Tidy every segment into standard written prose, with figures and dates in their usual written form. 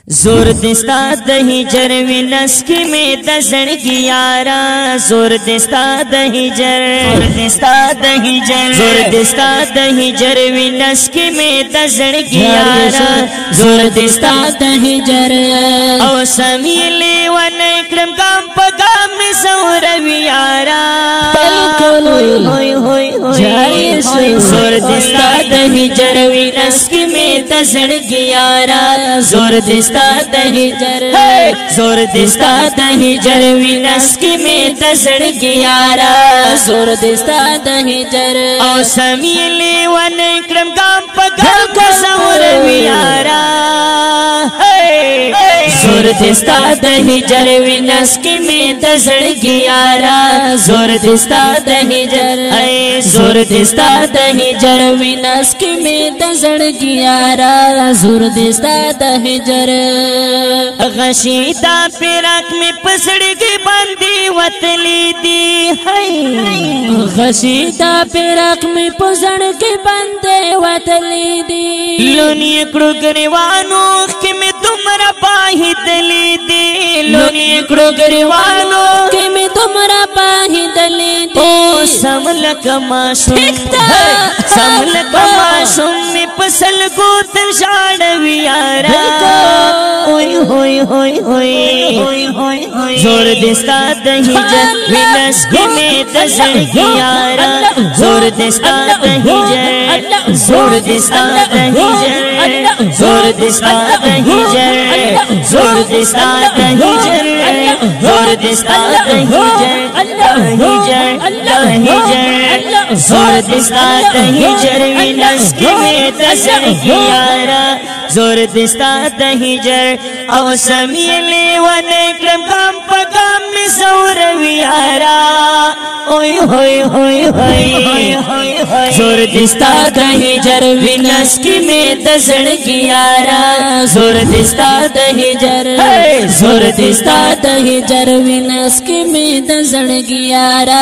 जोर दिस्ता दही जरवी नस्की में दसण की यारा जोर दिस्ता दही जर जोर दिस्ता दही जर जोर दिस्ता दही जरवी नस्की में दसण की यारा जोर दिस्ता दही जर ओ समीले वन क्रम काम पगाम में सौरवी यारा होय होय होय जोर दिस्ता दही जरवी नस्की में दसण की यारा जोर दिस्ता दही जर जोर दिस्ता दही जर विनस्की में दसण की यारा जोर दिस्ता दही जर ओ समीले वन क्रम काम पगाम का सौर वियारा जोर दिस्ता दही जर विनस्की में दसण की यारा जोर दिस्ता दही जर जोर दिस्ता दही जर विनस्की में दसण की यारा जोर दिस्ता दही जर गशीदा पिराक में पसड़ के बंदी वतली दी है गशीदा पिराक में पसड़ के बंदे वतली दी लोनी कड़ो गरीवानो के में तुम्हारा पाही दली दी लोनी कड़ो गरीवानो के में तुम्हारा पाही दली दी ओ समल कमाशुम समल कमाशुम में पसल को तशाड़ वियारा होय होय होय होय जोर दिस्ता दही जर विनस्की में दसण की यारा जोर दिस्ता दही जर जोर दिस्ता दही जर जोर दिस्ता दही जर जोर दिस्ता दही जर जोर दिस्ता दही जर दही जर दही जर जोर दिस्ता दही जर विनस्की में दसण की यारा जोर दिस्ता दही जर ओ समीले वन क्रम काम पगाम में सौर वियारा ओय होय होय होय जोर दिस्ता दही जर विनस्की में दसण की यारा जोर दिस्ता दही जर जोर दिस्ता दही जर विनस्की में दसण की यारा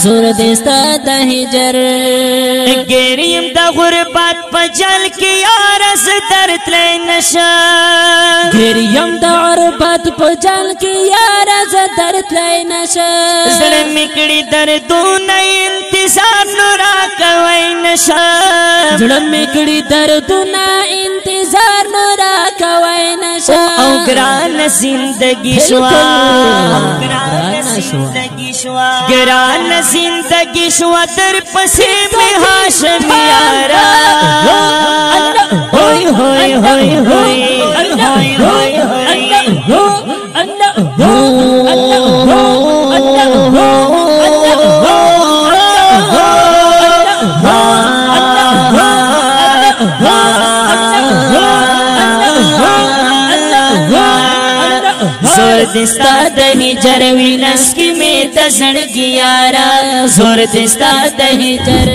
जोर दिस्ता दही जर गेरियम दा गुरबत पजल की यारा सदर तले नशा गेरियम दा गुरबत पजल की यारा सदर तले नशा जड़ मिकड़ी दर्दों न इंतजार नुरा कवई नशा जड़ मिकड़ी दर्दों न इंतजार नुरा कवई नशा ओ ग्रान जिंदगी शुआ ग्रान जिंदगी शुआ दर पसे में हाशम यारा होय होय होय होय होय जोर दिस्ता दही जर विनस्की में दसण की यारा जोर दिस्ता दही जर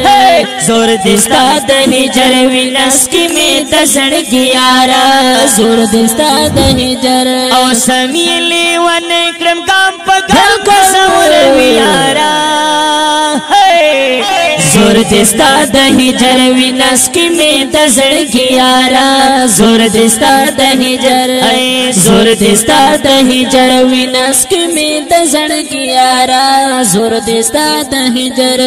जोर दिस्ता दही जर विनस्की में दसण की यारा जोर दिस्ता दही जर ओ समीले वन क्रम काम पगाम का सौर वियारा जोर दिस्ता दही जर विनस्की में दसण की यारा जोर दिस्ता दही जर जोर दिस्ता दही जर विनस्की में दसण की यारा जोर दिस्ता दही जर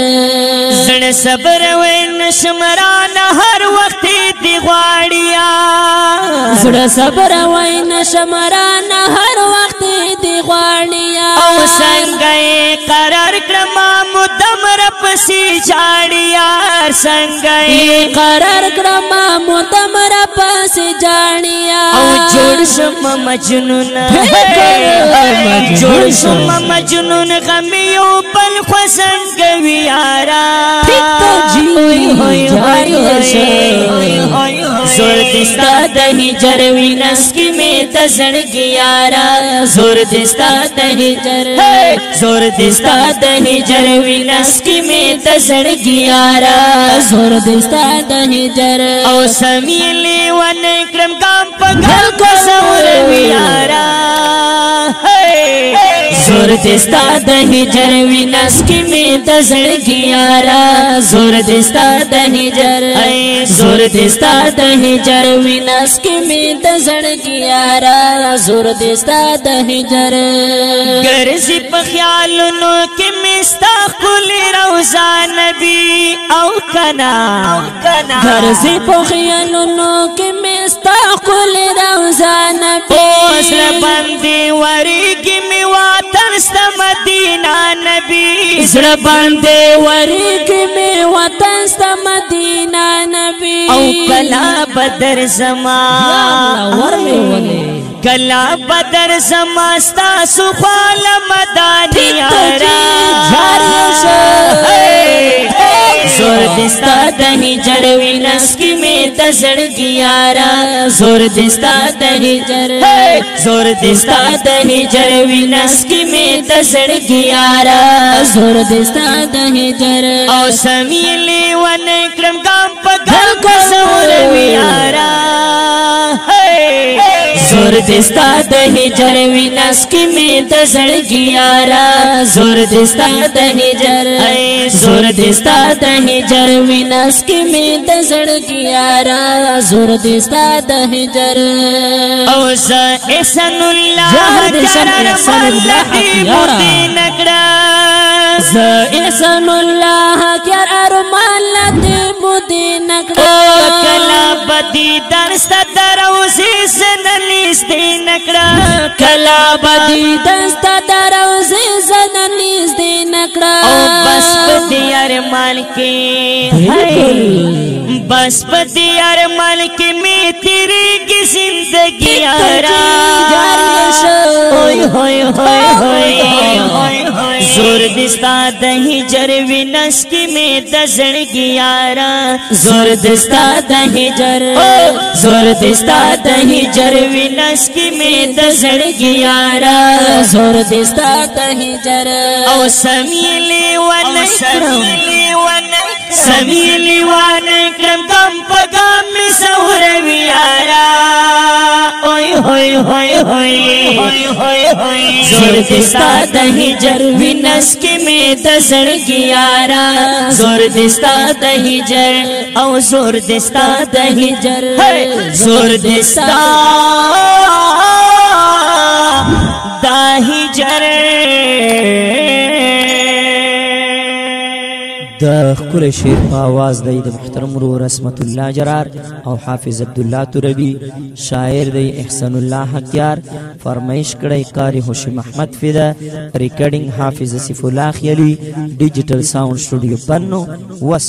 जड़ सबर वन शमरान हर वक्त दिवाड़िया जड़ सबर वन शमरान हर वक्त दिवाड़िया ओ संगए करार क्रमा मुदम रपसी झाड़िया संगए करार क्रमा मुदम रपसी झाड़िया ओ जोड़ सुम मजनून जोड़ सुम मजनून गमियो पल खसंग वियारा जोर दिस्ता दही जर विनस्की में दसण की यारा जोर दिस्ता दही जर जोर दिस्ता दही जर विनस्की में दसण की यारा जोर दिस्ता दही जर ओ समीले वन क्रम काम पगाम का सौर वियारा जोर زور دستا د هجر وینس کی می د زړګي یارا زور دستا د هجر زور دستا د هجر وینس کی می د زړګي یارا زور دستا د هجر ګرځي په خیالونو کې مستا کول روزا نبی او کنا ګرځي په خیالونو کې مستا کول روزا نبی اوس باندې ورګي می وطن ست مدینہ نبی زړه باندې ورګي می وطن ست مدینہ نبی او کلا بدر زما کلا بدر زما ستا سخال مدانی یارا زور دستا د هجر وینس کی می د زړګي یارا زور دستا د هجر زور دستا د هجر وینس کی می د زړګي یارا زور دستا د هجر او سمیلی ون کرم ګام په ګل کو زور یارا زور دستا د هجر وینس کی می د زړګي یارا زور دستا د هجر زور دستا د هجر وینس کی می د زړګي یارا زور دستا د هجر او ز احسان الله نکړه ز احسان الله کر ارمان لته مودي نکړه کلا بدی درست دروسی سنلیستی نکړه کلا بدی درست دروسی سنلیستی نکړه او بس بدی ارمان کې بس بدی ارمان کې می تیری کی زندگی یارا ہوئے زور دستا د هجر وینس کی می د زړګي یارا زور دستا د هجر زور دستا د هجر وینس کی می د زړګي یارا زور دستا د هجر او سمیلی ون سمیلی ون کرم کم پګام می سور یارا زور دستا د هجر وینس کی می د زړګي یارا زور دستا د هجر او زور دستا د هجر زور دستا د هجر د خپل شعر په आवाज د محترم ورور رحمت الله جرار او حافظ عبد الله تربی شاعر د احسان الله حقیار فرمایش کړي قاری هوشم احمد فدا ریکارډینګ حافظ سیف الله خیلی ډیجیټل ساوند سټوډیو پنو وس